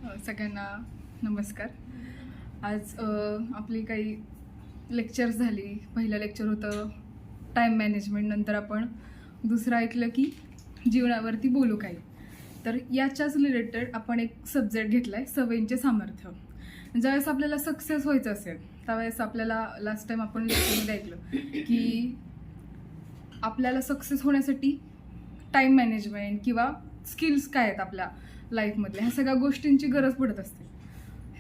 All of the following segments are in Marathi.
सगळ्यांना नमस्कार. आज आपली काही लेक्चर्स झाली. पहिलं लेक्चर होतं टाईम मॅनेजमेंट, नंतर आपण दुसरं ऐकलं की जीवनावरती बोलू काही. तर याच्याच रिलेटेड आपण एक सब्जेक्ट घेतला आहे, सवयींचे सामर्थ्य. ज्यावेळेस आपल्याला सक्सेस व्हायचं असेल त्यावेळेस आपल्याला लास्ट टाईम आपण लेक्चरमध्ये ऐकलं की आपल्याला सक्सेस होण्यासाठी टाईम मॅनेजमेंट किंवा स्किल्स काय आहेत आपल्या लाईफमधल्या, ह्या सगळ्या गोष्टींची गरज पडत असते.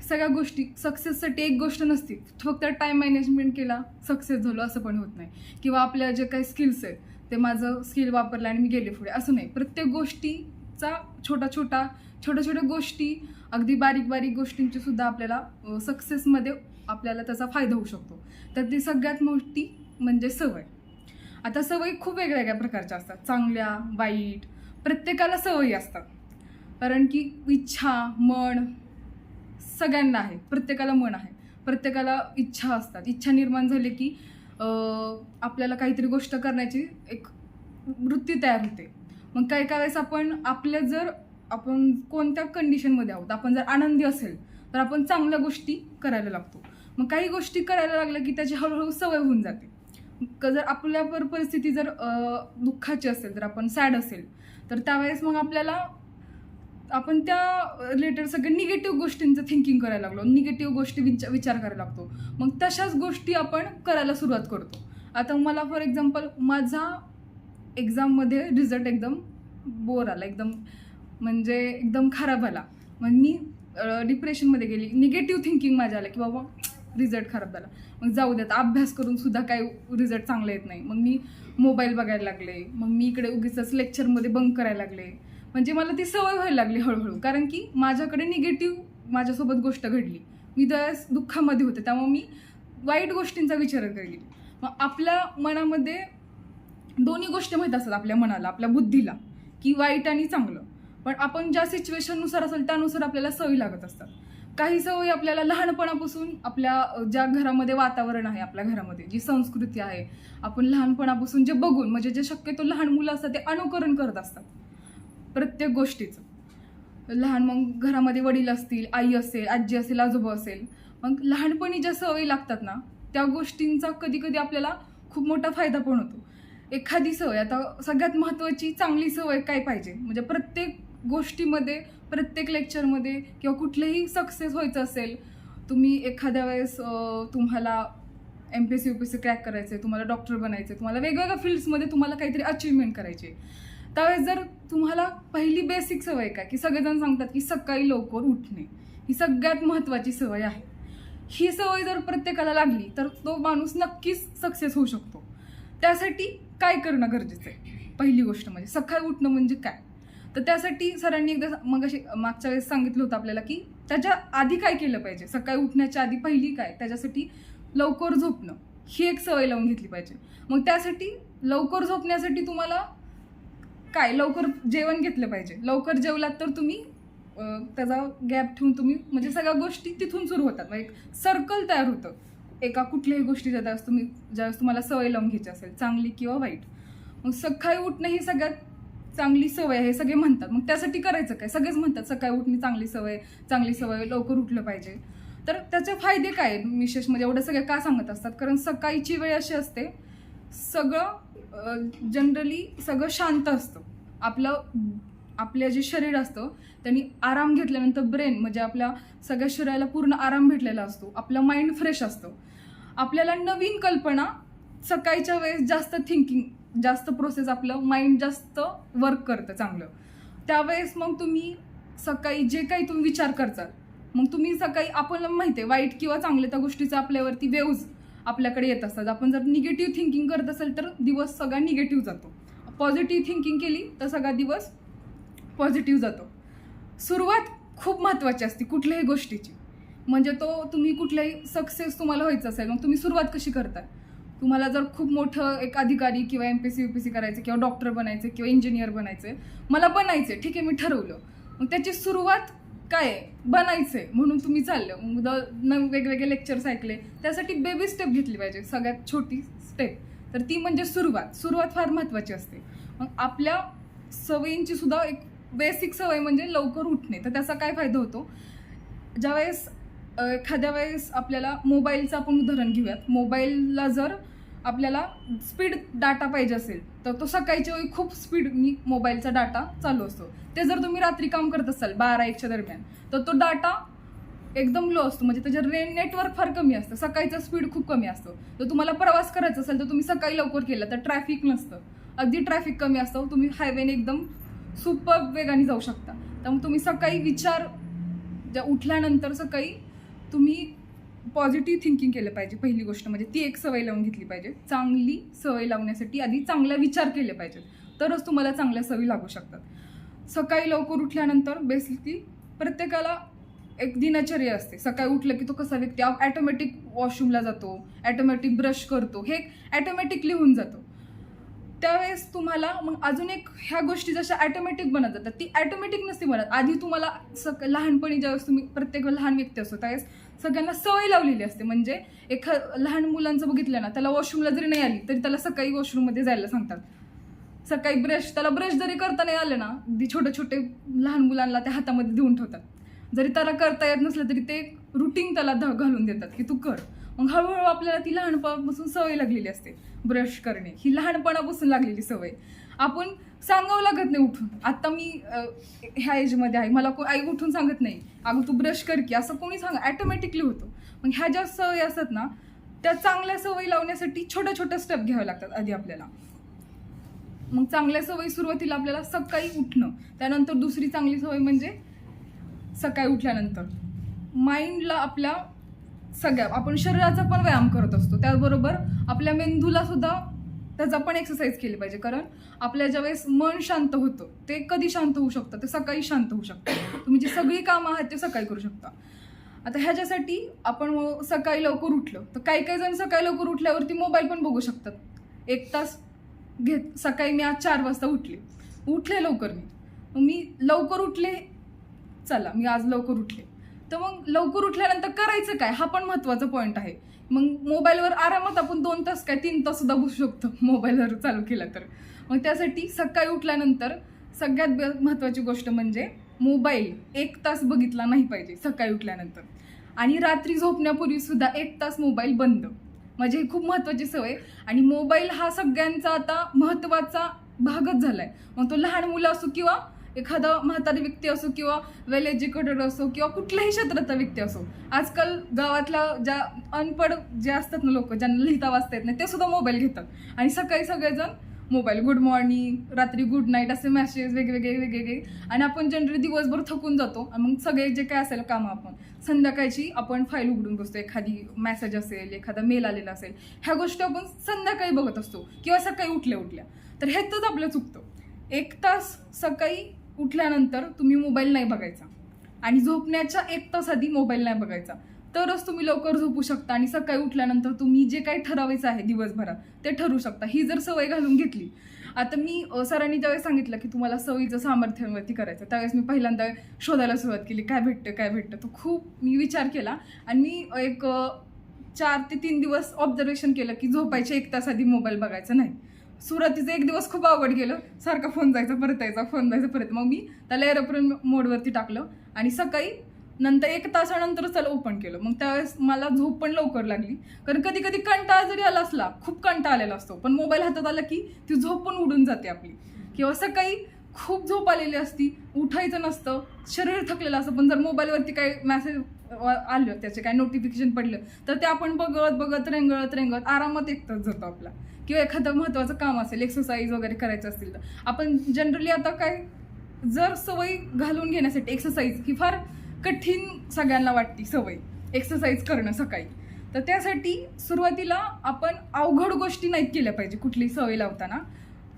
सगळ्या गोष्टी सक्सेससाठी एक गोष्ट नसते, फक्त टाईम मॅनेजमेंट केला सक्सेस झालो असं पण होत नाही, किंवा आपल्या जे काही स्किल्स आहेत ते माझं स्किल वापरलं आणि मी गेले पुढे असं नाही. प्रत्येक गोष्टीचा छोट्या छोट्या गोष्टी, अगदी बारीक बारीक गोष्टींची सुद्धा आपल्याला सक्सेसमध्ये आपल्याला त्याचा फायदा होऊ शकतो. तर ती सगळ्यात मोठी म्हणजे सवय. आता सवयी खूप वेगवेगळ्या प्रकारच्या असतात, चांगल्या वाईट. प्रत्येकाला सवयी असतात, कारण की इच्छा मन सगळ्यांना आहे, प्रत्येकाला मन आहे, प्रत्येकाला इच्छा असतात. इच्छा निर्माण झाली की आपल्याला काहीतरी गोष्ट करण्याची एक वृत्ती तयार होते. मग काही वेळेस आपण कोणत्या कंडिशनमध्ये आहोत, आपण जर आनंदी असेल तर आपण चांगल्या गोष्टी करायला लागतो. मग काही गोष्टी करायला लागल्या की त्याची हळूहळू सवय होऊन जाते. जर आपल्या परिस्थिती जर दुःखाची असेल, जर आपण सॅड असेल तर त्यावेळेस मग आपण त्या रिलेटेड सगळ्या निगेटिव्ह गोष्टींचं थिंकिंग करायला लागलो, निगेटिव्ह गोष्टी विचार करायला लागतो. मग तशाच गोष्टी आपण करायला सुरुवात करतो. आता मला फॉर एक्झाम्पल माझा एक्झाममध्ये रिझल्ट एकदम बोर आला, एकदम खराब आला. मग मी डिप्रेशनमध्ये गेली, निगेटिव्ह थिंकिंग माझ्या आलं की बाबा रिझल्ट खराब झाला, मग जाऊ देत, अभ्यास करून सुद्धा काही रिझल्ट चांगला येत नाही. मग मी मोबाईल बघायला लागले, मग मी इकडे उगीच लेक्चरमध्ये बंक करायला लागले. म्हणजे मला ती सवय व्हायला लागली हळूहळू, कारण की माझ्याकडे निगेटिव्ह माझ्यासोबत गोष्ट घडली. मी त्यावेळेस दुःखामध्ये होते, त्यामुळे मी वाईट गोष्टींचा विचार केला. मग आपल्या मनामध्ये दोन्ही गोष्टी माहीत असतात, आपल्या मनाला, आपल्या बुद्धीला, की वाईट आणि चांगलं. पण आपण ज्या सिच्युएशननुसार असेल त्यानुसार आपल्याला सवयी लागत असतात. काही सवयी आपल्याला लहानपणापासून आपल्या ज्या घरामध्ये वातावरण आहे, आपल्या घरामध्ये जी संस्कृती आहे, आपण लहानपणापासून जे बघून, म्हणजे जे शक्यतो लहान मुलं असतात ते अनुकरण करत असतात प्रत्येक गोष्टीचं. मग घरामध्ये वडील असतील, आई असेल, आजी असेल, आजोबा असेल, मग लहानपणी ज्या सवयी लागतात ना त्या गोष्टींचा कधी कधी आपल्याला खूप मोठा फायदा पण होतो. एखादी सवय, आता सगळ्यात महत्त्वाची चांगली सवय काय पाहिजे, म्हणजे प्रत्येक गोष्टीमध्ये, प्रत्येक लेक्चरमध्ये किंवा कुठलेही सक्सेस व्हायचं असेल, तुम्ही एखाद्या वेळेस तुम्हाला MPSC UPSC क्रॅक करायचं आहे, तुम्हाला डॉक्टर बनायचं आहे, तुम्हाला वेगवेगळ्या फील्ड्समध्ये तुम्हाला काहीतरी अचिव्हमेंट करायची आहे, त्यावेळेस जर तुम्हाला पहिली बेसिक सवय काय की सगळेजण सांगतात की सकाळी लवकर उठणे ही सगळ्यात महत्त्वाची सवय आहे. ही सवय जर प्रत्येकाला लागली तर तो माणूस नक्कीच सक्सेस होऊ शकतो. त्यासाठी काय करणं गरजेचं आहे? पहिली गोष्ट म्हणजे सकाळी उठणं म्हणजे काय, तर त्यासाठी सरांनी एकदा मागच्या वेळेस सांगितलं होतं आपल्याला की त्याच्या आधी काय केलं पाहिजे. सकाळी उठण्याच्या आधी पहिली काय, त्याच्यासाठी लवकर झोपणं ही एक सवय लावून घेतली पाहिजे. मग त्यासाठी लवकर झोपण्यासाठी तुम्हाला काय, लवकर जेवण घेतलं पाहिजे. लवकर जेवलात तर तुम्ही त्याचा गॅप ठेवून तुम्ही, म्हणजे सगळ्या गोष्टी तिथून सुरू होतात. मग एक सर्कल तयार होतं एका कुठल्याही गोष्टीचा. ज्यावेळेस तुम्हाला सवय लावून घ्यायची असेल, चांगली किंवा वाईट. मग सकाळी उठणं ही सगळ्यात चांगली सवय आहे, हे सगळे म्हणतात. मग त्यासाठी करायचं काय, सगळेच म्हणतात सकाळी उठणे चांगली सवय, लवकर उठलं पाहिजे. तर त्याचे फायदे काय विशेष, म्हणजे एवढं सगळे का सांगत असतात, कारण सकाळीची वेळ अशी असते, जनरली सगळं शांत असतं. आपलं जे शरीर असतं त्यांनी आराम घेतल्यानंतर ब्रेन, म्हणजे आपल्या सगळ्या शरीराला पूर्ण आराम भेटलेला असतो. आपलं माइंड फ्रेश असतं. आपल्याला नवीन कल्पना, सकाळीच्या वेळेस जास्त थिंकिंग, जास्त प्रोसेस, आपलं माइंड जास्त वर्क करतं चांगलं. त्यावेळेस मग तुम्ही सकाळी जे काही तुम्ही विचार करताल, मग तुम्ही सकाळी, आपल्याला माहिती आहे वाईट किंवा चांगले त्या गोष्टीचा आपल्यावरती वेव्ज आपल्याकडे येत असतात. आपण जर निगेटिव्ह थिंकिंग करत असेल तर दिवस सगळा निगेटिव्ह जातो. पॉझिटिव्ह थिंकिंग केली तर सगळा दिवस पॉझिटिव्ह जातो. सुरुवात खूप महत्त्वाची असते कुठल्याही गोष्टीची. म्हणजे तुम्ही कुठल्याही सक्सेस तुम्हाला व्हायचं असेल, मग तुम्ही सुरुवात कशी करताय. तुम्हाला जर खूप मोठं एक अधिकारी किंवा MPSC UPSC करायचं, किंवा डॉक्टर बनायचं, किंवा इंजिनियर बनायचं, मला बनायचं, ठीक आहे, मी ठरवलं. मग त्याची सुरुवात काय आहे, बनायचं आहे म्हणून तुम्ही चाललं. वेगवेगळे लेक्चर्स ऐकले, त्यासाठी बेबी स्टेप घेतली पाहिजे, सगळ्यात छोटी स्टेप. तर ती म्हणजे सुरुवात फार महत्त्वाची असते. मग आपल्या सवयींची सुद्धा एक बेसिक सवय म्हणजे लवकर उठणे. तर त्याचा काय फायदा होतो, ज्यावेळेस एखाद्या वेळेस आपल्याला मोबाईलचं आपण उदाहरण घेऊयात. मोबाईलला जर आपल्याला स्पीड डाटा पाहिजे असेल तर तो सकाळच्या वेळी खूप स्पीडनी मोबाईलचा डाटा चालू असतो. ते जर तुम्ही रात्री काम करत असाल 12-1च्या दरम्यान तर तो डाटा एकदम लो असतो, म्हणजे त्याच्यात नेटवर्क फार कमी असतं, सकाळचं स्पीड खूप कमी असतं. तर तुम्हाला प्रवास करायचा असेल तर तुम्ही सकाळी लवकर केला तर ट्रॅफिक नसतं, अगदी ट्रॅफिक कमी असतं, तुम्ही हायवेने एकदम सुपर वेगाने जाऊ शकता. त्यामुळे तुम्ही सकाळी विचार ज्या उठल्यानंतर सकाळी तुम्ही पॉझिटिव्ह थिंकिंग केलं पाहिजे. पहिली गोष्ट म्हणजे ती एक सवय लावून घेतली पाहिजे. चांगली सवय लावण्यासाठी आधी चांगला विचार केले पाहिजेत, तरच तुम्हाला चांगल्या सवयी लागू शकतात. सकाळी लवकर उठल्यानंतर बेसिकली प्रत्येकाला एक दिनचर्या असते. सकाळी उठलं की तो कसा व्यक्ती ॲटोमॅटिक वॉशरूमला जातो, ॲटोमॅटिक ब्रश करतो, हे ॲटोमॅटिकली होऊन जातं. त्यावेळेस तुम्हाला मग अजून एक ह्या गोष्टी जशा ॲटोमॅटिक बनत जातात, ती ॲटोमॅटिक नसते बनत. आधी तुम्हाला लहानपणी ज्यावेळेस तुम्ही प्रत्येक लहान व्यक्ती असतो त्यावेळेस सगळ्यांना सवय लावलेली असते. म्हणजे लहान मुलांचं बघितलं ना, त्याला वॉशरूमला जरी नाही आली तरी त्याला सकाळी वॉशरूममध्ये जायला सांगतात. सकाळी त्याला ब्रश जरी करता नाही आलं ना, अगदी छोटे छोटे लहान मुलांना त्या हातामध्ये देऊन ठेवतात. जरी त्याला करता येत नसलं तरी ते रुटीन त्याला घालून देतात की तू कर. मग हळूहळू आपल्याला ती लहानपणापासून सवय लागलेली असते ब्रश करणे, ही लहानपणापासून लागलेली सवय. आपण सांगावं लागत नाही उठून. आता मी ह्या एजमध्ये आहे, मला आई उठून सांगत नाही अगं तू ब्रश कर की, असं कोणी ॲटोमॅटिकली होतं. मग ह्या ज्या सवयी असतात ना, त्या चांगल्या सवयी लावण्यासाठी छोट्या छोट्या स्टेप घ्याव्या लागतात आधी आपल्याला. मग चांगल्या सवयी सुरुवातीला आपल्याला सकाळी उठणं. त्यानंतर दुसरी चांगली सवय म्हणजे सकाळी उठल्यानंतर माइंडला आपल्या आपण शरीराचा पण व्यायाम करत असतो, त्याचबरोबर आपल्या मेंदूला सुद्धा त्याचा पण एक्सरसाइज केली पाहिजे. कारण आपल्या ज्यावेळेस मन शांत होतं ते कधी शांत होऊ शकतं, ते सकाळी शांत होऊ शकतं. तुम्ही जी सगळी कामं आहेत ते सकाळी करू शकता. आता ह्याच्यासाठी आपण सकाळी लवकर उठलं तर काही जण सकाळी लवकर उठल्यावरती मोबाईल पण बघू शकतात. 1 तास सकाळी मी आज 4 वाजता उठले लवकर, मी लवकर उठले, चला मी आज लवकर उठले. तर मग लवकर उठल्यानंतर करायचं काय, हा पण महत्त्वाचा पॉईंट आहे. मग मोबाईलवर आरामात आपण 2 तास काय 3 तास सुद्धा बसू शकतो मोबाईलवर चालू केला तर. मग त्यासाठी सकाळी उठल्यानंतर सगळ्यात महत्त्वाची गोष्ट म्हणजे मोबाईल 1 तास बघितला नाही पाहिजे सकाळी उठल्यानंतर. आणि रात्री झोपण्यापूर्वी सुद्धा 1 तास मोबाईल बंद, म्हणजे ही खूप महत्त्वाची सवय. आणि मोबाईल हा सगळ्यांचा आता महत्त्वाचा भागच झाला आहे. मग तो लहान मुलं असो किंवा एखादा म्हातारी व्यक्ती असो किंवा वेल एज्युकेटेड असो किंवा कुठल्याही क्षेत्रातला व्यक्ती असो. आजकाल गावातल्या ज्या अनपढ जे असतात ना लोक, ज्यांना लिहिता वाचता येत नाही, ते सुद्धा मोबाईल घेतात आणि सकाळी सगळेजण मोबाईल, गुड मॉर्निंग, रात्री गुड नाईट, असे मेसेज वेगवेगळे. आणि आपण जनरली दिवसभर थकून जातो आणि मग सगळे जे काय असेल कामं आपण संध्याकाळची आपण फाईल उघडून बसतो. एखादी मेसेज असेल, एखादा मेल आलेला असेल, ह्या गोष्टी आपण संध्याकाळी बघत असतो किंवा सकाळी उठल्या. तर ह्यातच आपलं चुकतं. 1 तास सकाळी उठल्यानंतर तुम्ही मोबाईल नाही बघायचा आणि झोपण्याच्या 1 तास आधी मोबाईल नाही बघायचा, तरच तुम्ही लवकर झोपू शकता आणि सकाळी उठल्यानंतर तुम्ही जे काही ठरवायचं आहे दिवसभरात ते ठरवू शकता. ही जर सवय घालून घेतली. आता मी सरांनी ज्यावेळेस सांगितलं की तुम्हाला सवयीचं सामर्थ्यावरती करायचं, त्यावेळेस मी पहिल्यांदा शोधायला सुरुवात केली काय भेटतं. तो खूप मी विचार केला आणि मी एक 4 ते 3 दिवस ऑब्झर्वेशन केलं की झोपायच्या 1 तास आधी मोबाईल बघायचा नाही. सुरुवातीचं 1 दिवस खूप अवघड गेलं, सारखा फोन जायचा परत यायचा, फोन जायचा परत. मग मी त्याला एरोप्लेन मोडवरती टाकलं आणि सकाळी नंतर 1 तासानंतरच त्याला ओपन केलं. मग त्यावेळेस मला झोप पण लवकर लागली. कारण कधी कंटाळा जरी आला असला, खूप कंटाळा आलेला असतो, पण मोबाईल हातात आला की ती झोप पण उडून जाते आपली. किंवा सकाळी खूप झोप आलेली असती, उठायचं नसतं, शरीर थकलेलं असतं, पण जर मोबाईलवरती काही मेसेज आलं, त्याचे काय नोटिफिकेशन पडलं तर ते आपण बघत रेंगळत आरामात 1 तास जातो आपला. किंवा एखादं महत्त्वाचं काम असेल, एक्सरसाइज वगैरे करायचं असेल तर आपण जनरली आता काय, जर सवय घालून घेण्यासाठी एक्सरसाइज ही फार कठीण सगळ्यांना वाटते सवय एक्सरसाइज करणं सकाळी. तर त्यासाठी सुरुवातीला आपण अवघड गोष्टी नाहीत केल्या पाहिजे कुठलीही सवय लावताना,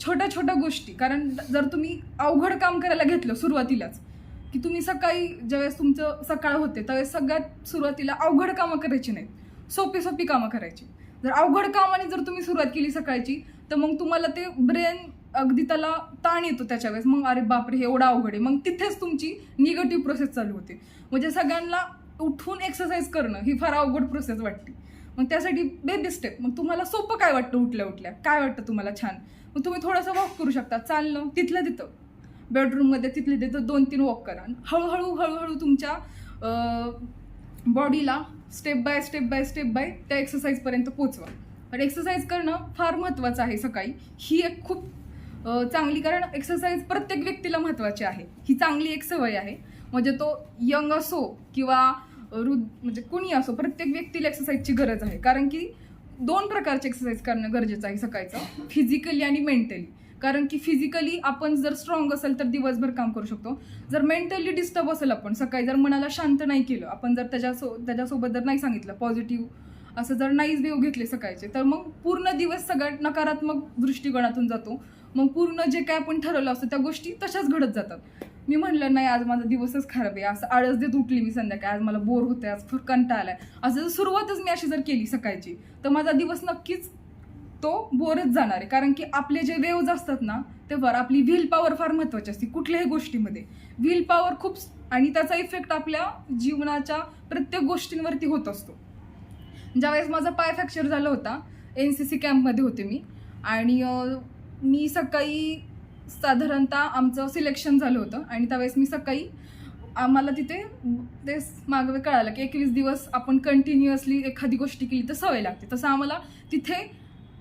छोट्या गोष्टी. कारण जर तुम्ही अवघड काम करायला घेतलं सुरुवातीलाच की तुम्ही सकाळी ज्यावेळेस तुमचं सकाळ होते त्यावेळेस सगळ्यात सुरुवातीला अवघड कामं करायची नाहीत, सोपी कामं करायची. जर अवघड कामाने जर तुम्ही सुरुवात केली सकाळची तर मग तुम्हाला ते ब्रेन अगदी त्याला ताण येतो त्याच्या वेळेस. मग अरे बापरे हे एवढं अवघड आहे, मग तिथेच तुमची निगेटिव्ह प्रोसेस चालू होते. म्हणजे सगळ्यांना उठून एक्सरसाइज करणं ही फार अवघड प्रोसेस वाटते. मग त्यासाठी बेबी स्टेप. मग तुम्हाला सोपं काय वाटतं, उठल्या काय वाटतं तुम्हाला छान, मग तुम्ही थोडंसं वॉक करू शकता, चालणं तिथलं तिथं. बेडरूममध्ये तिथले तिथं 2-3 वॉक करा. हळूहळू तुमच्या बॉडीला स्टेप बाय स्टेप त्या एक्सरसाइजपर्यंत पोचवा. पण एक्सरसाइज करणं फार महत्त्वाचं आहे सकाळी. ही एक खूप चांगली, कारण एक्सरसाइज प्रत्येक व्यक्तीला महत्त्वाची आहे. ही चांगली एक सवय आहे. म्हणजे तो यंग असो किंवा म्हणजे कुणी असो, प्रत्येक व्यक्तीला एक्सरसाइजची गरज आहे. कारण की 2 प्रकारचे एक्सरसाइज करणं गरजेचं आहे सकाळचं, फिजिकली आणि मेंटली. कारण की फिजिकली आपण जर स्ट्रॉंग असेल तर दिवसभर काम करू शकतो. जर मेंटली डिस्टर्ब असेल आपण सकाळी, जर मनाला शांत नाही केलं आपण, जर त्याच्यासोबत जर नाही सांगितलं पॉझिटिव्ह असं जर नाहीच वेव घेतले सकाळचे, तर मग पूर्ण दिवस सगळ्यात नकारात्मक दृष्टिकोनातून जातो. मग पूर्ण जे काय आपण ठरवलं असतं त्या गोष्टी तशाच घडत जातात. मी म्हणलं नाही आज माझा दिवसच खराब आहे, असं आळस देत उठली मी संध्याकाळी, आज मला बोर होतंय, आज कंटाळा आलाय, असं जर सुरुवातच मी अशी जर केली सकाळची, तर माझा दिवस नक्कीच तो बोरच जाणार आहे. कारण की आपले जे वेव्ज असतात ना, तेव्हा आपली व्हील पॉवर फार महत्त्वाची असते कुठल्याही गोष्टीमध्ये. व्हील पॉवर खूप, आणि त्याचा इफेक्ट आपल्या जीवनाच्या प्रत्येक गोष्टींवरती होत असतो. ज्यावेळेस माझा पाय फ्रॅक्चर झाला होता, NCC कॅम्पमध्ये होते मी, आणि मी सकाळी साधारणतः आमचं सिलेक्शन झालं होतं, आणि त्यावेळेस मी सकाळी आम्हाला तिथे ते मागवे कळालं की 21 दिवस आपण कंटिन्युअसली एखादी गोष्टी केली तर सवय लागते. तसं आम्हाला तिथे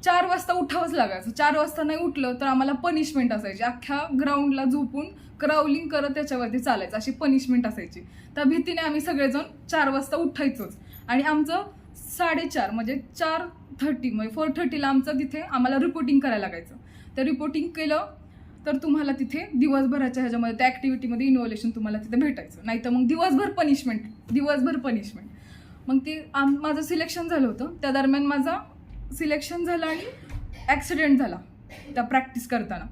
4 वाजता उठावंच लागायचं. 4 वाजता नाही उठलं तर आम्हाला पनिशमेंट असायची. अख्ख्या ग्राउंडला झोपून क्राउलिंग करत त्याच्यावरती चालायचं, अशी पनिशमेंट असायची. त्या भीतीने आम्ही सगळेजण 4 वाजता उठायचोच. आणि आमचं 4:30 म्हणजे 4:30 म्हणजे 4:30ला आमचं तिथे आम्हाला रिपोर्टिंग करायला लागायचं. तर रिपोर्टिंग केलं तर तुम्हाला तिथे दिवसभराच्या ह्याच्यामध्ये त्या ॲक्टिव्हिटीमध्ये इन्व्हॉल्युशन तुम्हाला तिथे भेटायचं. नाही तर मग दिवसभर पनिशमेंट. मग ते माझं सिलेक्शन झालं होतं. त्या दरम्यान माझा सिलेक्शन झालं आणि ॲक्सिडेंट झाला त्या प्रॅक्टिस करताना.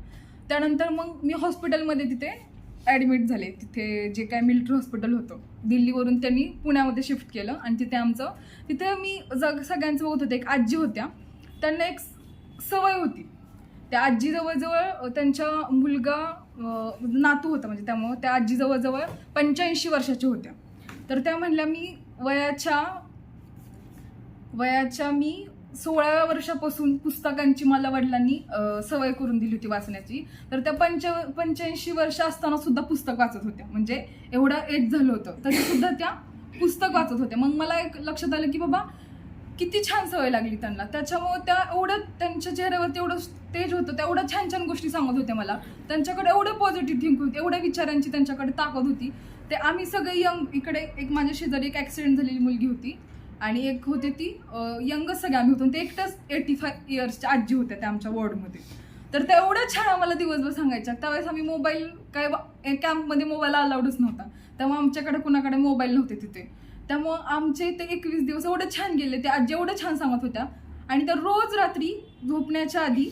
त्यानंतर मग मी हॉस्पिटलमध्ये तिथे ॲडमिट झाले. तिथे जे काय मिलिटरी हॉस्पिटल होतं, दिल्लीवरून त्यांनी पुण्यामध्ये शिफ्ट केलं. आणि तिथे मी सगळ्यांचं बघत होते. एक आजी होत्या, त्यांना एक सवय होती. त्या आजी जवळजवळ त्यांच्या मुलगा नातू होता, म्हणजे त्यामुळं त्या आजी जवळजवळ 85 वर्षाच्या होत्या. तर त्या म्हणल्या मी वयाच्या मी 16व्या वर्षापासून पुस्तकांची मला वडिलांनी सवय करून दिली होती वाचण्याची. तर त्या 85 वर्ष असताना सुद्धा पुस्तक वाचत होत्या. म्हणजे एवढं एज झालं होतं तरी सुद्धा त्या पुस्तक वाचत होत्या. मग मला एक लक्षात आलं की बाबा किती छान सवय लागली त्यांना. त्याच्यामुळे त्या एवढं त्यांच्या चेहऱ्यावरती एवढं तेज होतं, त्या एवढ्या छान छान गोष्टी सांगत होत्या मला. त्यांच्याकडे एवढं पॉझिटिव्ह थिंक होती, एवढ्या विचारांची त्यांच्याकडे ताकद होती. ते आम्ही सगळे यंग, इकडे एक माझ्या शेजारी एक ॲक्सिडेंट झालेली मुलगी होती आणि एक होते ती यंगच सगळे आम्ही होतो. ते एकटाच 85 इयर्सच्या आजी होत्या त्या आमच्या वॉर्डमध्ये. तर त्या एवढं छान आम्हाला दिवसभर सांगायच्या. त्यावेळेस आम्ही मोबाईल काय कॅम्पमध्ये मोबाईल अलाउडच नव्हता, त्यामुळे आमच्याकडे कुणाकडे मोबाईल नव्हते तिथे. त्यामुळं आमचे ते 21 दिवस एवढे छान गेले. ते आजी एवढं छान सांगत होत्या. आणि त्या रोज रात्री झोपण्याच्या आधी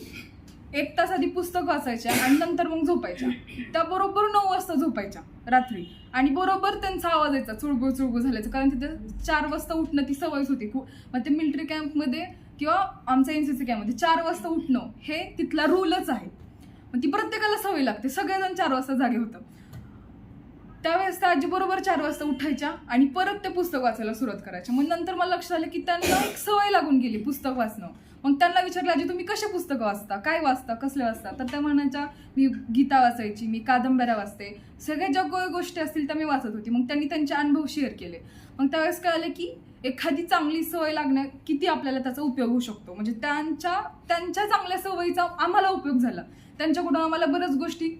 1 तास आधी पुस्तक वाचायच्या आणि नंतर मग झोपायच्या. त्या बरोबर 9 वाजता झोपायच्या रात्री. आणि बरोबर त्यांचा आवाज यायचा, चुळबुळ झाल्याचं. कारण तिथे 4 वाजता उठणं ती सवयच होती. मग ते मिलिटरी कॅम्पमध्ये किंवा आमच्या NCC कॅम्पमध्ये 4 वाजता उठणं हे तिथला रूलच आहे. मग ती प्रत्येकाला सवय लागते. सगळेजण 4 वाजता जागे होतं. त्यावेळेस त्या आजी बरोबर 4 वाजता उठायच्या आणि परत ते पुस्तक वाचायला सुरुवात करायच्या. मग नंतर मला लक्षात आलं की त्यांना एक सवय लागून गेली पुस्तक वाचणं. मग त्यांना विचारलं आजी तुम्ही कसे पुस्तकं वाचता, काय वाचता, कसले वाचता. तर त्या म्हणायच्या मी गीता वाचायची, मी कादंबऱ्या वाचते, सगळ्या ज्या गोष्टी असतील त्या मी वाचत होती. मग त्यांनी त्यांचे अनुभव शेअर केले. मग त्यावेळेस कळालं की एखादी चांगली सवय लागण्या किती आपल्याला त्याचा उपयोग होऊ शकतो. म्हणजे त्यांच्या चांगल्या सवयीचा आम्हाला उपयोग झाला. त्यांच्याकडून आम्हाला बऱ्याच गोष्टी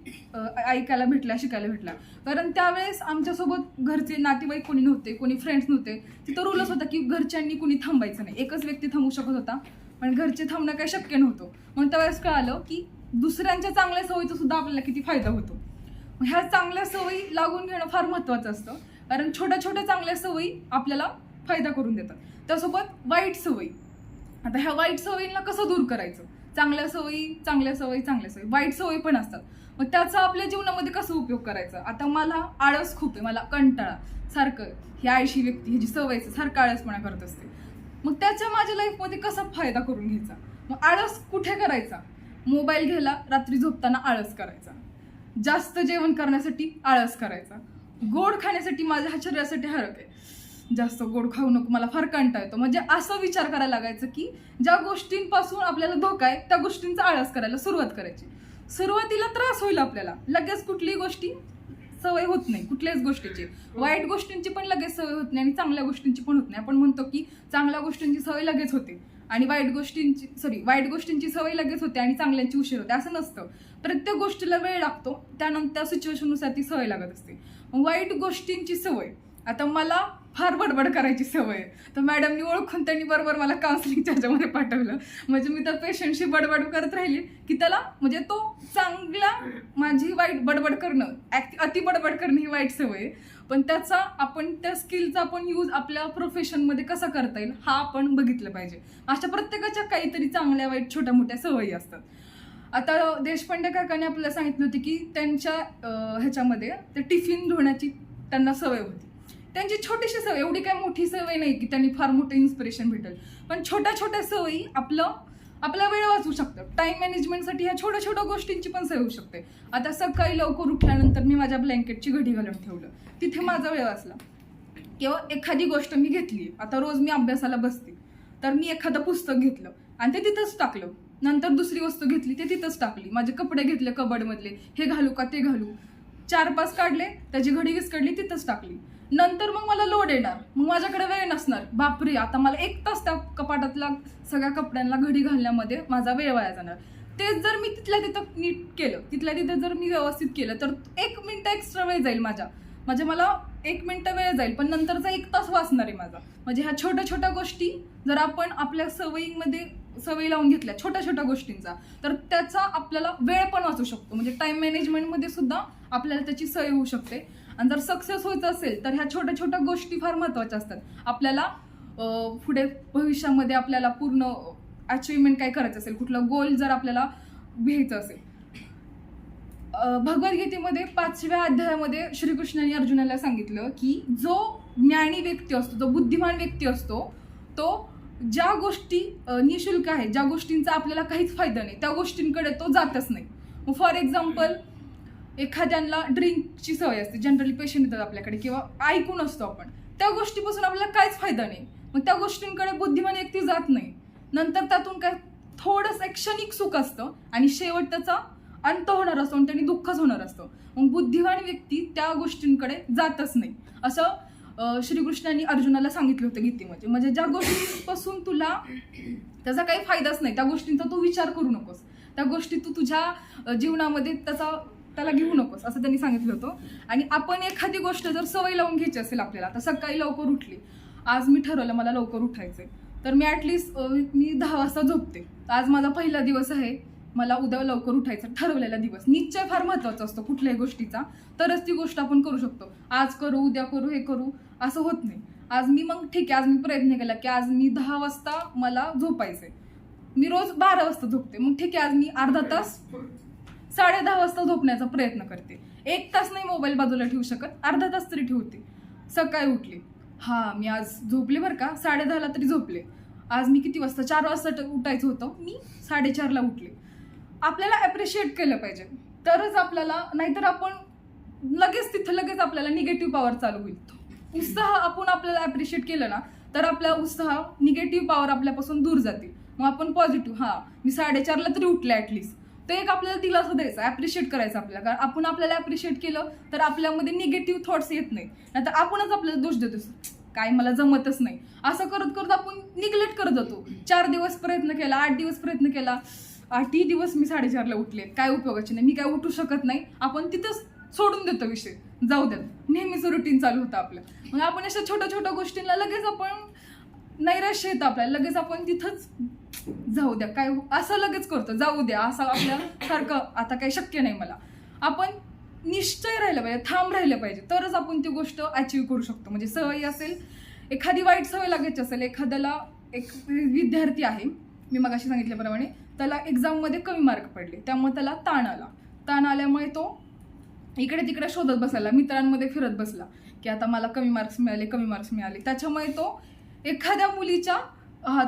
ऐकायला भेटल्या, शिकायला भेटल्या. कारण त्यावेळेस आमच्यासोबत घरचे नातेवाईक कोणी नव्हते, कोणी फ्रेंड्स नव्हते. तिथं रूलच होता की घरच्यांनी कुणी थांबायचं नाही. एकच व्यक्ती थांबू शकत होता, पण घरचे थांबणं काही शक्य नव्हतं. म्हणून त्यावेळेस कळालं की दुसऱ्यांच्या चांगल्या सवयीचा सुद्धा आपल्याला किती फायदा होतो. ह्या चांगल्या सवयी लागून घेणं फार महत्त्वाचं असतं. कारण छोट्या छोट्या चांगल्या सवयी आपल्याला फायदा करून देतात. त्यासोबत वाईट सवयी. आता ह्या वाईट सवयींना कसं दूर करायचं. चांगल्या सवयी वाईट सवयी पण असतात. मग त्याचा आपल्या जीवनामध्ये कसं उपयोग करायचा. आता मला आळस खूप आहे, मला कंटाळा, सारखं ही आळशी व्यक्ती ह्याची सवयचं सारखं आळसपणा करत असते. मग त्याच्या माझ्या लाईफमध्ये कसा फायदा करून घ्यायचा. मग आळस कुठे करायचा. मोबाईल घ्यायला रात्री झोपताना आळस करायचा, जास्त जेवण करण्यासाठी आळस करायचा, गोड खाण्यासाठी माझ्या शरीरासाठी हरक आहे, जास्त गोड खाऊ नको, मला फार कंटाळा येतो. म्हणजे असं विचार करायला लागायचं की ज्या गोष्टींपासून आपल्याला धोका आहे त्या गोष्टींचा आळस करायला सुरुवात करायची. सुरुवातीला त्रास होईल आपल्याला, लगेच कुठलीही गोष्टी सवय होत नाही, कुठल्याच गोष्टीची. वाईट गोष्टींची पण लगेच सवय होत नाही आणि चांगल्या गोष्टींची पण होत नाही. आपण म्हणतो की चांगल्या गोष्टींची सवय लगेच होते आणि वाईट गोष्टींची सवय लगेच होते आणि चांगल्यांची उशीर होते, असं नसतं. प्रत्येक गोष्टीला वेळ लागतो, त्यानंतर सिच्युएशननुसार ती सवय लागत असते. मग वाईट गोष्टींची सवय, आता मला फार बडबड करायची सवय आहे, तर मॅडमनी ओळखून त्यांनी बरोबर मला काउन्सिलिंगच्या ह्याच्यामध्ये पाठवलं. म्हणजे मी त्या पेशंटशी बडबड करत राहिले की त्याला, म्हणजे तो चांगला, माझी वाईट बडबड करणं, अति बडबड करणं ही वाईट सवय आहे, पण त्याचा आपण त्या स्किलचा आपण यूज आपल्या प्रोफेशनमध्ये कसा करता येईल हा आपण बघितलं पाहिजे. अशा प्रत्येकाच्या काहीतरी चांगल्या वाईट छोट्या मोठ्या सवयी असतात. आता देशपांडे काकाने आपल्याला सांगितलं होतं की त्यांच्या ह्याच्यामध्ये ते टिफिन धुण्याची त्यांना सवय होती. त्यांची छोटीशी सवय, एवढी काही मोठी सवय नाही की त्यांनी फार मोठं इन्स्पिरेशन भेटेल, पण छोट्या छोट्या सवयी आपला वेळ वाचवू शकतात. टाइम मॅनेजमेंटसाठी ह्या छोट्या छोट्या गोष्टींची पण सवय होऊ शकते. आता सकाळी लवकर उठल्यानंतर मी माझ्या ब्लँकेटची घडी घालून ठेवलं, तिथे माझा वेळ वाचला. किंवा एखादी गोष्ट मी घेतली, आता रोज मी अभ्यासाला बसते, तर मी एखादं पुस्तक घेतलं आणि ते तिथंच टाकलं. नंतर दुसरी वस्तू घेतली, ते तिथंच टाकली. माझे कपडे घेतले कबडमधले, हे घालू का ते घालू, 4-5 काढले, त्याची घडी विस्कटली, तिथंच टाकली. नंतर मग मला लोड येणार, मग माझ्याकडे वेळ नसणार. बापरे, आता मला 1 तास त्या कपाटातल्या सगळ्या कपड्यांना घडी घालण्यामध्ये माझा वेळ वाया जाणार. तेच जर मी तिथल्या तिथं नीट केलं, तिथल्या तिथं जर मी व्यवस्थित केलं, तर 1 मिनिट एक्स्ट्रा वेळ जाईल म्हणजे मला 1 मिनिट वेळ जाईल, पण नंतरचा 1 तास वाचणार आहे माझा. म्हणजे ह्या छोट्या छोट्या गोष्टी जर आपण आपल्या सवयी लावून घेतल्या छोट्या छोट्या गोष्टींचा, तर त्याचा आपल्याला वेळ पण वाचू शकतो. म्हणजे टाइम मॅनेजमेंटमध्ये सुद्धा आपल्याला त्याची सवय होऊ शकते. आणि जर सक्सेस व्हायचं असेल तर ह्या छोट्या छोट्या गोष्टी फार महत्त्वाच्या असतात. आपल्याला पुढे भविष्यामध्ये आपल्याला पूर्ण अचिव्हमेंट काय करायचं असेल, कुठलं गोल जर आपल्याला घ्यायचं असेल, भगवद्गीतेमध्ये 5व्या अध्यायामध्ये श्रीकृष्णाने अर्जुनाला सांगितलं की जो ज्ञानी व्यक्ती असतो, जो बुद्धिमान व्यक्ती असतो, तो ज्या गोष्टी निशुल्क आहेत, ज्या गोष्टींचा आपल्याला काहीच फायदा नाही, त्या गोष्टींकडे तो जातच नाही. मग फॉर एक्झाम्पल, एखाद्यांना ड्रिंकची सवय असते, जनरली पेशंट येतात आपल्याकडे, किंवा ऐकून असतो आपण, त्या गोष्टीपासून आपल्याला काहीच फायदा नाही, मग त्या गोष्टींकडे बुद्धिमान व्यक्ती जात नाही. नंतर त्यातून काय थोडंसं एक क्षणिक सुख असतं आणि शेवट त्याचा अंत होणार असतो आणि त्यांनी दुःखच होणार असतं. मग बुद्धिमान व्यक्ती त्या गोष्टींकडे जातच नाही, असं श्रीकृष्णांनी अर्जुनाला सांगितलं होतं गीतेमध्ये. म्हणजे ज्या गोष्टींपासून तुला त्याचा काही फायदाच नाही, त्या गोष्टींचा तू विचार करू नकोस, त्या गोष्टी तू तुझ्या जीवनामध्ये त्याला घेऊ नकोस, असं त्यांनी सांगितलं होतं. आणि आपण एखादी गोष्ट जर सवय लावून घ्यायची असेल आपल्याला, तर सकाळी लवकर उठली, आज मी ठरवलं मला लवकर उठायचंय, तर मी ॲटलिस्ट मी 10 वाजता झोपते. आज माझा पहिला दिवस आहे, मला उद्या लवकर उठायचं, ठरवलेला दिवस. निश्चय फार महत्त्वाचा असतो कुठल्याही गोष्टीचा, तरच ती गोष्ट आपण करू शकतो. आज करू, उद्या करू, हे करू, असं होत नाही. आज मी मग ठीक आहे, आज मी प्रयत्न केला की आज मी 10 वाजता मला झोपायचंय, मी रोज 12 वाजता झोपते, मग ठीक आहे, आज मी अर्धा तास 10:30 वाजता झोपण्याचा प्रयत्न करते. 1 तास नाही मोबाईल बाजूला ठेवू शकत, अर्धा तास तरी ठेवते. सकाळी उठली, मी आज झोपले बरं का, 10:30ला तरी झोपले. आज मी किती वाजता, 4 वाजता उठायचं होतं, मी 4:30ला उठले. आपल्याला ॲप्रिशिएट केलं पाहिजे, तरच आपल्याला, नाहीतर आपण लगेच आपल्याला निगेटिव्ह पॉवर चालू होईल. उत्साह आपण आपल्याला ॲप्रिशिएट केलं ना, तर आपला उत्साह, निगेटिव्ह पॉवर आपल्यापासून दूर जाते. मग आपण पॉझिटिव्ह, मी 4:30ला तरी उठले ॲटलिस्ट, ते एक आपल्याला दिलासा द्यायचा, ॲप्रिशिएट करायचं आपल्याला. कारण आपण आपल्याला ॲप्रिशिएट केलं तर आपल्यामध्ये निगेटिव्ह थॉट्स येत नाही, नाहीतर आपणच आपल्याला दोष देतो, काय मला जमतच नाही, असं करत करत आपण निग्लेक्ट करत जातो. 4 दिवस प्रयत्न केला, 8 दिवस प्रयत्न केला, 8ही दिवस मी 4:30ला उठले, काय उपयोगाचे नाही, मी काय उठू शकत नाही, आपण तिथंच सोडून देतो विषय, जाऊ द्या, नेहमीचं रुटीन चालू होतं आपलं. मग आपण अशा छोट्या छोट्या गोष्टींना लगेच आपण नैराश्य येतं आपल्याला, लगेच आपण तिथंच जाऊ द्या, काय असं लगेच करतो, जाऊ द्या, असं आपल्यासारखं आता काही शक्य नाही मला. आपण निश्चय राहिलं पाहिजे, ठाम राहिलं पाहिजे, तरच आपण ती गोष्ट अचीव्ह करू शकतो. म्हणजे सवय असेल, एखादी वाईट सवय लागायची असेल, एखाद्याला, एक विद्यार्थी आहे, मी मगाशी सांगितल्याप्रमाणे, त्याला एक्झाममध्ये कमी मार्क पडले, त्यामुळे त्याला ताण आल्यामुळे तो इकडे तिकडे शोधत बसायला, मित्रांमध्ये फिरत बसला की आता मला कमी मार्क्स मिळाले. त्याच्यामुळे तो एखाद्या मुलीच्या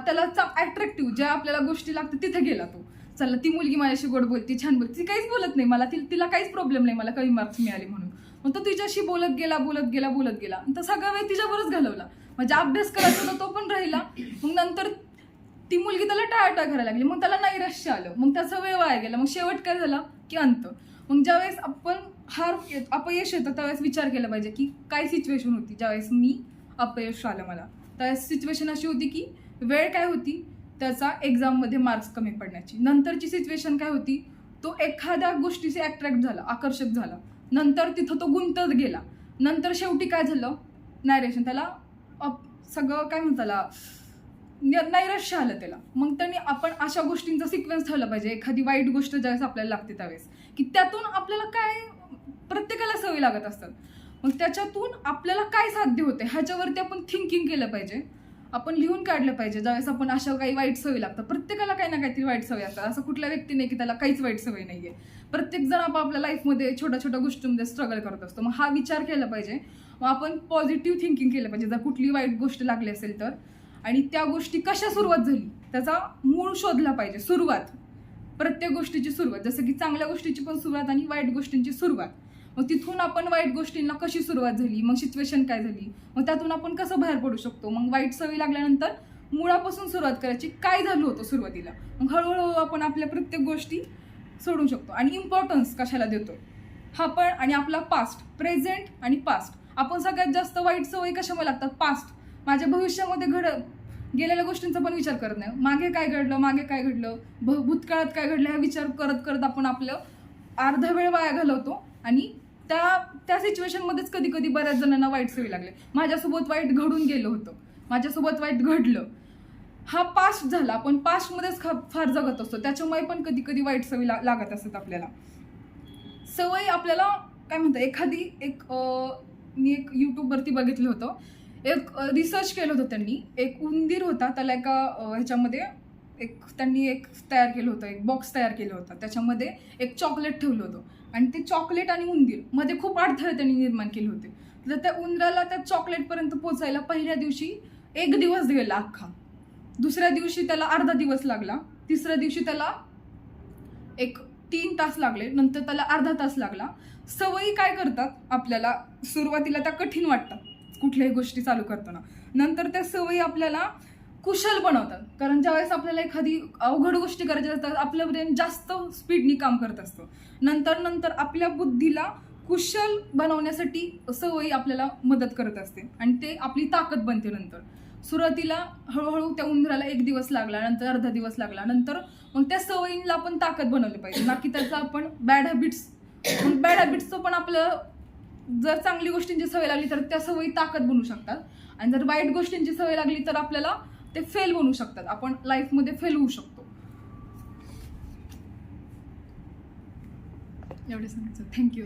त्याला अट्रॅक्टिव्ह ज्या आपल्याला गोष्टी लागतात तिथे गेला. तो चला, ती मुलगी माझ्याशी गोड बोलती, छान बोलती, ती काहीच बोलत नाही मला, तिला काहीच प्रॉब्लेम नाही, मला कमी मार्क्स मिळाले म्हणून. मग तो तिच्याशी बोलत गेला आणि तो सगळा वेळ तिच्यावरच घालवला. म्हणजे अभ्यास करायचा तो पण राहिला. मग नंतर ती मुलगी त्याला टाळाटाळ करायला लागली, मग त्याला नैराश्य आलं, मग त्याचा वेळ वाया गेला, मग शेवट काय झाला की अंत. मग ज्यावेळेस आपण अपयश येतं त्यावेळेस विचार केला पाहिजे की काय सिच्युएशन होती ज्यावेळेस मी अपयश आलं मला. त्यावेळेस सिच्युएशन अशी होती की वेळ काय होती त्याचा एक्झाममध्ये मार्क्स कमी पडण्याची. नंतरची सिच्युएशन काय होती, तो एखाद्या गोष्टीचे अट्रॅक्ट झाला, आकर्षक झाला, नंतर तिथं तो गुंतत गेला, नंतर शेवटी काय झालं नॅरेशन, त्याला सगळं काय म्हणतात त्याला नैराश्य आलं त्याला. मग त्यांनी आपण अशा गोष्टींचा सिक्वेन्स ठेवला पाहिजे. एखादी वाईट गोष्ट ज्यावेळेस आपल्याला लागते त्यावेळेस की त्यातून आपल्याला काय, प्रत्येकाला सवय लागत असतात, मग त्याच्यातून आपल्याला काय साध्य होते ह्याच्यावरती आपण थिंकिंग केलं पाहिजे, आपण लिहून काढलं पाहिजे. ज्यावेळेस आपण अशा काही वाईट सवयी लागतात, प्रत्येकाला काही ना काहीतरी वाईट सवय असतात, असं कुठल्या व्यक्ती नाही की त्याला काहीच वाईट सवय नाही आहे. प्रत्येक जण आपल्या लाईफमध्ये छोट्या छोट्या गोष्टींमध्ये स्ट्रगल करत असतो. मग हा विचार केला पाहिजे, मग आपण पॉझिटिव्ह थिंकिंग केलं पाहिजे जर कुठली वाईट गोष्ट लागली असेल तर, आणि त्या गोष्टी कशा सुरुवात झाली त्याचा मूळ शोधला पाहिजे. सुरुवात, प्रत्येक गोष्टीची सुरुवात, जसं की चांगल्या गोष्टीची पण सुरुवात आणि वाईट गोष्टींची सुरुवात. मग तिथून आपण वाईट गोष्टींना कशी सुरुवात झाली, मग सिच्युएशन काय झाली, मग त्यातून आपण कसं बाहेर पडू शकतो. मग वाईट सवयी लागल्यानंतर मुळापासून सुरुवात करायची, काय झालं होतं सुरुवातीला, मग हळूहळू आपण आपल्या प्रत्येक गोष्टी सोडू शकतो. आणि इम्पॉर्टन्स कशाला देतो हा पण, आणि आपला पास्ट, प्रेझेंट आणि पास्ट. आपण सगळ्यात जास्त वाईट सवयी कशामुळे लागतात, पास्ट, माझ्या भविष्यामध्ये गेलेल्या गोष्टींचा पण विचार करत नाही, मागे काय घडलं, भूतकाळात काय घडलं, हा विचार करत करत आपण आपलं अर्धा वेळ वाया घालवतो. आणि त्या सिच्युएशनमध्येच कधी कधी बऱ्याच जणांना वाईट सवयी लागले. माझ्यासोबत वाईट घडून गेलं होतं, माझ्यासोबत वाईट घडलं, हा पास्ट झाला. आपण पास्टमध्येच फार जगत असतो, त्याच्यामुळे पण कधी कधी वाईट सवयी लागत असतात आपल्याला. सवय आपल्याला काय म्हणतात, मी एक यूट्यूबवरती बघितलं होतं, एक रिसर्च केलं होतं त्यांनी. एक उंदीर होता, त्याला एका ह्याच्यामध्ये त्यांनी एक तयार केलं होतं, एक बॉक्स तयार केलं होतं, त्याच्यामध्ये एक चॉकलेट ठेवलं होतं, आणि ते चॉकलेट आणि उंदीर मध्ये खूप अडथळे त्यांनी निर्माण केले होते. तर त्या उंदराला त्या चॉकलेटपर्यंत पोहोचायला पहिल्या दिवशी 1 दिवस गेला अख्खा, दुसऱ्या दिवशी त्याला अर्धा दिवस लागला, तिसऱ्या दिवशी त्याला 3 तास लागले, नंतर त्याला अर्धा तास लागला. सवयी काय करतात आपल्याला, सुरुवातीला त्या कठीण वाटतात कुठल्याही गोष्टी चालू करताना, नंतर त्या सवयी आपल्याला कुशल बनवतात. कारण ज्यावेळेस आपल्याला एखादी अवघड गोष्टी करायच्या असतात, आपलं ब्रेन जास्त स्पीडनी काम करत असतं. नंतर आपल्या बुद्धीला कुशल बनवण्यासाठी सवयी आपल्याला मदत करत असते, आणि ते आपली ताकद बनते. नंतर सुरुवातीला हळूहळू त्या उंदराला 1 दिवस लागला, नंतर अर्धा दिवस लागला, नंतर मग त्या सवयींना आपण ताकद बनवली पाहिजे, ना की त्याचा आपण बॅड हॅबिट्सचं पण आपलं, जर चांगली गोष्टींची सवय लागली तर त्या सवयी ताकद बनवू शकतात, आणि जर वाईट गोष्टींची सवय लागली तर आपल्याला ते फेल बनवू शकतात, आपण लाईफमध्ये फेल होऊ शकतो. एवढे सांगायचं. थँक्यू.